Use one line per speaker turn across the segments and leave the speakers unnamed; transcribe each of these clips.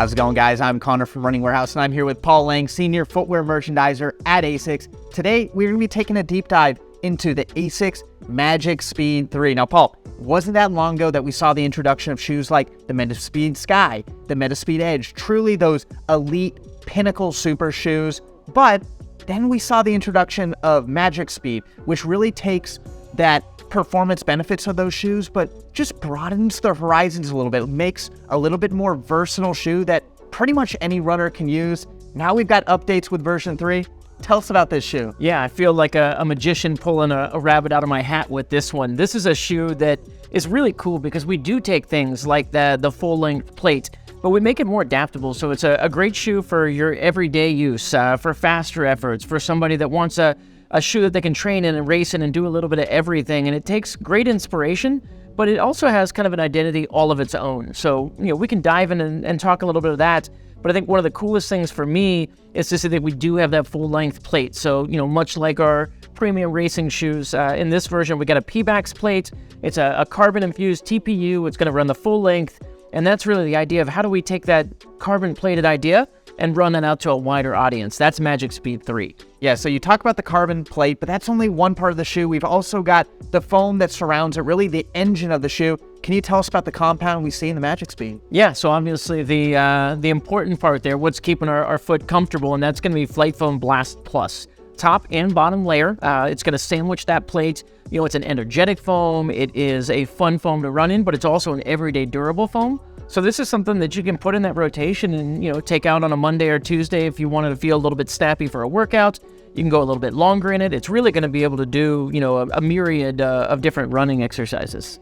How's it going, guys? I'm Connor from Running Warehouse, and I'm here with Paul Lang, Senior Footwear Merchandiser at ASICS. Today, we're going to be taking a deep dive into the ASICS Magic Speed 3. Now, Paul, wasn't that long ago that we saw the introduction of shoes like the MetaSpeed Sky, the MetaSpeed Edge, truly those elite pinnacle super shoes. But then we saw the introduction of Magic Speed, which really takes that performance benefits of those shoes, but just broadens the horizons a little bit, makes a little bit more versatile shoe that pretty much any runner can use. Now we've got updates with version 3. Tell us about this shoe.
Yeah, I feel like a magician pulling a rabbit out of my hat with this one. This is a shoe that is really cool because we do take things like the full-length plate, but we make it more adaptable. So it's a great shoe for your everyday use, for faster efforts, for somebody that wants a shoe that they can train in and race in and do a little bit of everything. And it takes great inspiration, but it also has kind of an identity all of its own. So, we can dive in and talk a little bit of that. But I think one of the coolest things for me is to see that we do have that full-length plate. So, much like our premium racing shoes, in this version, we got a P-Bax plate. It's a carbon-infused TPU. It's going to run the full length. And that's really the idea of how do we take that carbon-plated idea and run that out to a wider audience. That's Magic Speed 3.
Yeah, so you talk about the carbon plate, but that's only one part of the shoe. We've also got the foam that surrounds it, really the engine of the shoe. Can you tell us about the compound we see in the Magic Speed?
Yeah, so obviously the important part there, what's keeping our foot comfortable, and that's going to be Flight Foam Blast Plus. Top and bottom layer. It's going to sandwich that plate. It's an energetic foam. It is a fun foam to run in, but it's also an everyday durable foam. So this is something that you can put in that rotation and, take out on a Monday or Tuesday if you wanted to feel a little bit snappy for a workout. You can go a little bit longer in it. It's really going to be able to do, a myriad of different running exercises.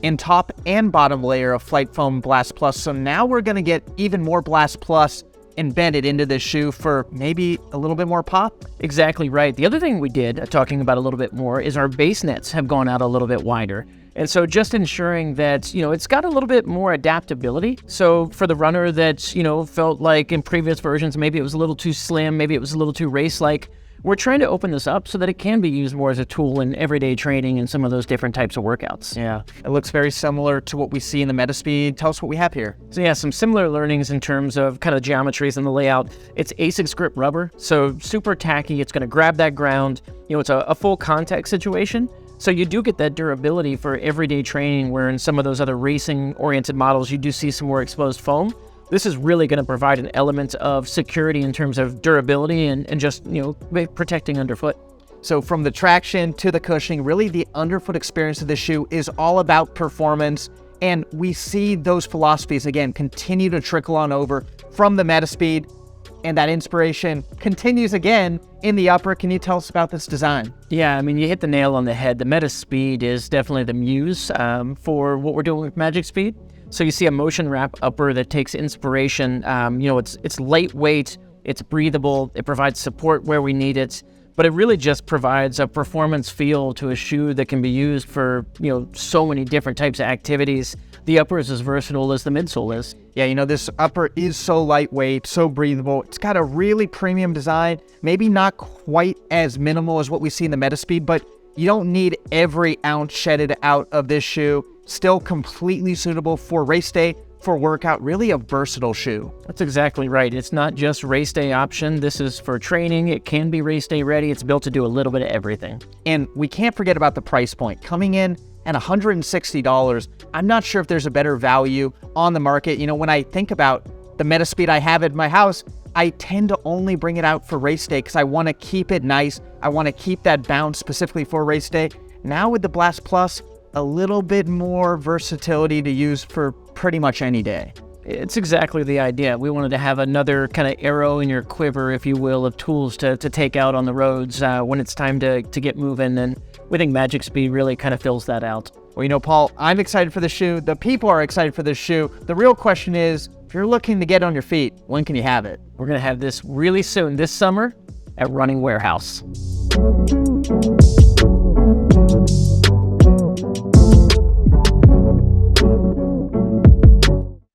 In top and bottom layer of Flight Foam Blast Plus. So now we're going to get even more Blast Plus embedded into this shoe for maybe a little bit more pop?
Exactly right. The other thing we did, talking about a little bit more, is our base nets have gone out a little bit wider. And so just ensuring that, it's got a little bit more adaptability. So for the runner that, felt like in previous versions, maybe it was a little too slim, maybe it was a little too race-like, we're trying to open this up so that it can be used more as a tool in everyday training and some of those different types of workouts.
Yeah, it looks very similar to what we see in the MetaSpeed. Tell us what we have here.
So yeah, some similar learnings in terms of kind of geometries and the layout. It's ASICS grip rubber, so super tacky. It's going to grab that ground. It's a full contact situation. So you do get that durability for everyday training, where in some of those other racing-oriented models, you do see some more exposed foam. This is really going to provide an element of security in terms of durability and just, protecting underfoot.
So from the traction to the cushioning, really the underfoot experience of the shoe is all about performance. And we see those philosophies, again, continue to trickle on over from the MetaSpeed. And that inspiration continues again in the upper. Can you tell us about this design?
Yeah, you hit the nail on the head. The MetaSpeed is definitely the muse for what we're doing with Magic Speed. So you see a motion wrap upper that takes inspiration. It's lightweight, it's breathable, it provides support where we need it, but it really just provides a performance feel to a shoe that can be used for, so many different types of activities. The upper is as versatile as the midsole is.
Yeah, this upper is so lightweight, so breathable. It's got a really premium design, maybe not quite as minimal as what we see in the MetaSpeed, but you don't need every ounce shedded out of this shoe. Still completely suitable for race day, for workout, really a versatile shoe.
That's exactly right. It's not just race day option. This is for training. It can be race day ready. It's built to do a little bit of everything.
And we can't forget about the price point. Coming in at $160, I'm not sure if there's a better value on the market. When I think about the MetaSpeed I have at my house, I tend to only bring it out for race day because I want to keep it nice. I want to keep that bounce specifically for race day. Now with the Blast Plus, a little bit more versatility to use for pretty much any day.
It's exactly the idea. We wanted to have another kind of arrow in your quiver, if you will, of tools to take out on the roads when it's time to get moving, and we think Magic Speed really kind of fills that out.
Well, Paul, I'm excited for the shoe. The people are excited for this shoe. The real question is, if you're looking to get on your feet, when can you have it?
We're going to have this really soon, this summer, at Running Warehouse.